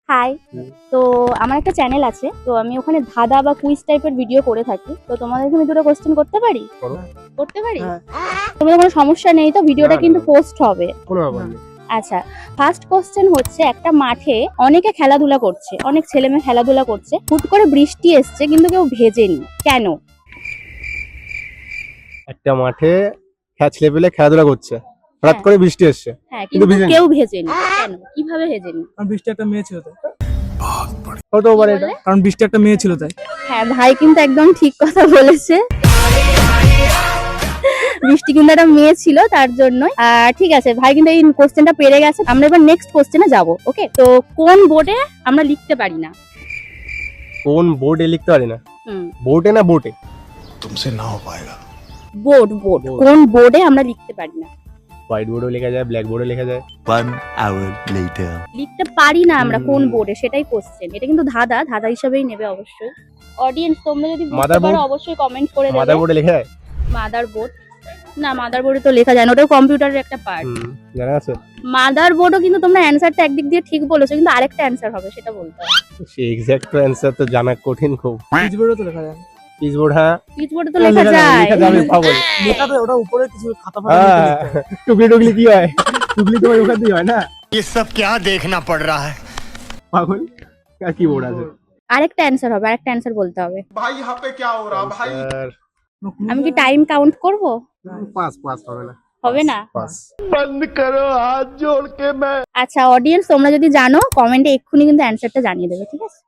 High. তো আমার একটা চ্যানেল আছে, তো আমি ওখানে ধাঁধা বা কুইজ টাইপের ভিডিও করে থাকি। তো তোমাদেরকে আমি দুটো কোশ্চেন করতে পারি? করতে পারি? তোমাদের কোনো সমস্যা নেই তো? ভিডিওটা কিন্তু পোস্ট হবে। কোনো ব্যাপার নেই। আচ্ছা, ফার্স্ট কোশ্চেন হচ্ছে, একটা মাঠে অনেকে খেলাধুলা করছে, অনেক ছেলেমেয়ে খেলাধুলা করছে, হুট করে বৃষ্টি এসছে কিন্তু কেউ ভেজেনি, কেন? একটা মাঠে ছেলেপেলে খেলাধুলা করছে, হঠাৎ হ্যাঁ। করে বৃষ্টি এসছে, হ্যাঁ, কিন্তু কিন্তু ভেজেনি। কেউ ভেজেনি, কেন? কিভাবে ভেজেনি? কারণ বৃষ্টি একটা মেয়ে ছিল তাই। হতে পারে এটা। বললে? কারণ বৃষ্টি একটা মেয়ে ছিল তাই। হ্যাঁ, ভাই কিন্তু একদম ঠিক কথা বলেছে। বৃষ্টি কিন্তু একটা মেয়ে ছিল, তার জন্য। ঠিক আছে, ভাই কিন্তু এই কোশ্চেনটা পেরে গেছে। আমরা এবার নেক্সট কোশ্চেনে যাব। ওকে, তো কোন বোর্ডে আমরা লিখতে পারি না? কোন বোর্ডে লিখতে পারি না? হুম, বোর্ডে না বোটে? तुमसे ना हो पाएगा। বোর্ড। Board. কোন বোর্ডে আমরা লিখতে পারি না? হোয়াইট বোর্ডেও লেখা যায়, ব্ল্যাক বোর্ডে লেখা যায়। 1 hour later. লিখতে পারি না আমরা কোন হুম। বোর্ডে, সেটাই কোশ্চেন। এটা কিন্তু ধাঁধা হিসেবেই নেবে অবশ্যই। অডিয়েন্স, তোমরা যদি বুঝতে Motherboard? পারো অবশ্যই কমেন্ট করে মাদার দেবে। বোর্ডে লেখা যায়? মাদারবোর্ড না, মাদারবোর্ডে তো লেখা যায় না, ওটাও কম্পিউটারের একটা পার্ট। জানা আছে? মাদারবোর্ডও কিন্তু তোমরা অ্যানসারটা একদিক দিয়ে ঠিক বলেছো, কিন্তু আরেকটা অ্যানসার হবে, সেটা বলতে হবে। সে এক্সাক্ট অ্যান্সার তো জানা কঠিন খুব। পিচবোর্ডে তো লেখা যায় না। পিচবোর্ড, হ্যাঁ পিচবোর্ডে তো লেখা যায়। লেখা যাবে, পাগল। লেখা তো ওটা উপরে কিছু খাতা ফাতা হ্যাঁ, লিখে লিখতে হয়। টুকলি টুকলি কি হয়? টুকলি তো ওখান দিয়ে হয় না, ये सब क्या देखना पड़ रहा है? পাগল। আর কি বোর্ড আছে? আরেকটা অ্যানসার হবে, আরেকটা অ্যানসার বলতে হবে। भाई यहाँ पे क्या हो रहा भाई। স্যার, আমি কি টাইম কাউন্ট করব? পাস পাস হবে না। হবে না? পাস। আচ্ছা অডিয়েন্স, তোমরা যদি জানো কমেন্টে এক্ষুনি কিন্তু অ্যানসারটা জানিয়ে দেবে, ঠিক আছে?